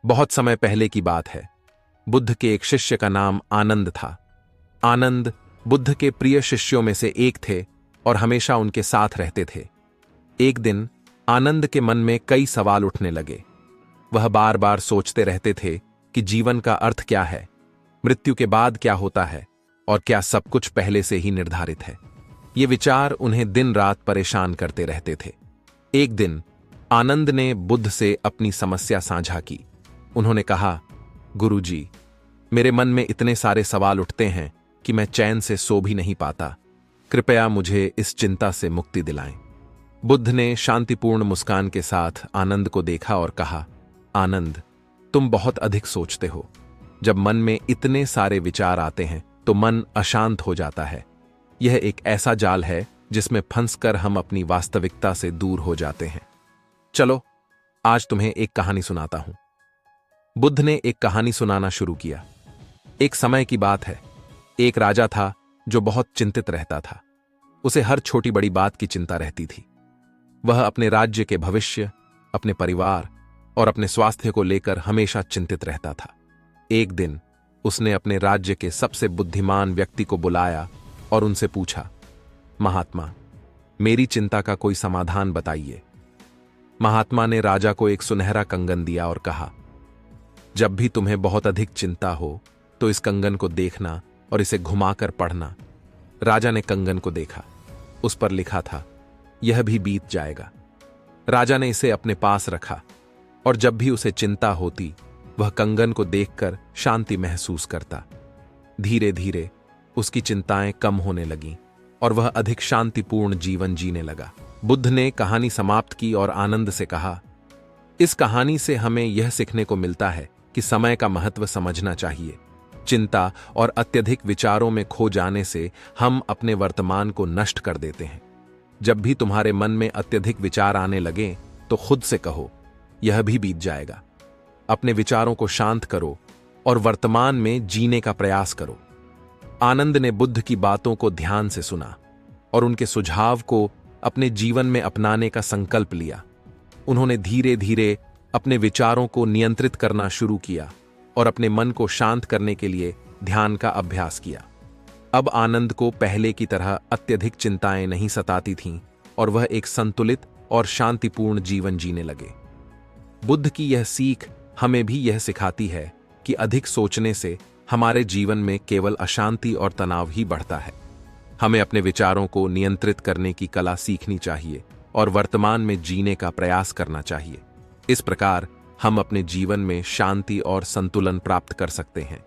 बहुत समय पहले की बात है। बुद्ध के एक शिष्य का नाम आनंद था। आनंद बुद्ध के प्रिय शिष्यों में से एक थे और हमेशा उनके साथ रहते थे। एक दिन आनंद के मन में कई सवाल उठने लगे। वह बार बार सोचते रहते थे कि जीवन का अर्थ क्या है, मृत्यु के बाद क्या होता है और क्या सब कुछ पहले से ही निर्धारित है। ये विचार उन्हें दिन रात परेशान करते रहते थे। एक दिन आनंद ने बुद्ध से अपनी समस्या साझा की। उन्होंने कहा, गुरुजी, मेरे मन में इतने सारे सवाल उठते हैं कि मैं चैन से सो भी नहीं पाता। कृपया मुझे इस चिंता से मुक्ति दिलाएं। बुद्ध ने शांतिपूर्ण मुस्कान के साथ आनंद को देखा और कहा, आनंद, तुम बहुत अधिक सोचते हो। जब मन में इतने सारे विचार आते हैं तो मन अशांत हो जाता है। यह एक ऐसा जाल है जिसमें फंसकर हम अपनी वास्तविकता से दूर हो जाते हैं। चलो, आज तुम्हें एक कहानी सुनाता हूं। बुद्ध ने एक कहानी सुनाना शुरू किया। एक समय की बात है। एक राजा था जो बहुत चिंतित रहता था। उसे हर छोटी बड़ी बात की चिंता रहती थी। वह अपने राज्य के भविष्य, अपने परिवार और अपने स्वास्थ्य को लेकर हमेशा चिंतित रहता था। एक दिन उसने अपने राज्य के सबसे बुद्धिमान व्यक्ति को बुलाया और उनसे पूछा, महात्मा, मेरी चिंता का कोई समाधान बताइए। महात्मा ने राजा को एक सुनहरा कंगन दिया और कहा, जब भी तुम्हें बहुत अधिक चिंता हो तो इस कंगन को देखना और इसे घुमाकर पढ़ना। राजा ने कंगन को देखा। उस पर लिखा था, यह भी बीत जाएगा। राजा ने इसे अपने पास रखा और जब भी उसे चिंता होती वह कंगन को देखकर शांति महसूस करता। धीरे धीरे उसकी चिंताएं कम होने लगीं और वह अधिक शांतिपूर्ण जीवन जीने लगा। बुद्ध ने कहानी समाप्त की और आनंद से कहा, इस कहानी से हमें यह सीखने को मिलता है कि समय का महत्व समझना चाहिए। चिंता और अत्यधिक विचारों में खो जाने से हम अपने वर्तमान को नष्ट कर देते हैं। जब भी तुम्हारे मन में अत्यधिक विचार आने लगे तो खुद से कहो, यह भी बीत जाएगा। अपने विचारों को शांत करो और वर्तमान में जीने का प्रयास करो। आनंद ने बुद्ध की बातों को ध्यान से सुना और उनके सुझाव को अपने जीवन में अपनाने का संकल्प लिया। उन्होंने धीरे धीरे अपने विचारों को नियंत्रित करना शुरू किया और अपने मन को शांत करने के लिए ध्यान का अभ्यास किया। अब आनंद को पहले की तरह अत्यधिक चिंताएं नहीं सताती थीं और वह एक संतुलित और शांतिपूर्ण जीवन जीने लगे। बुद्ध की यह सीख हमें भी यह सिखाती है कि अधिक सोचने से हमारे जीवन में केवल अशांति और तनाव ही बढ़ता है। हमें अपने विचारों को नियंत्रित करने की कला सीखनी चाहिए और वर्तमान में जीने का प्रयास करना चाहिए। इस प्रकार हम अपने जीवन में शांति और संतुलन प्राप्त कर सकते हैं।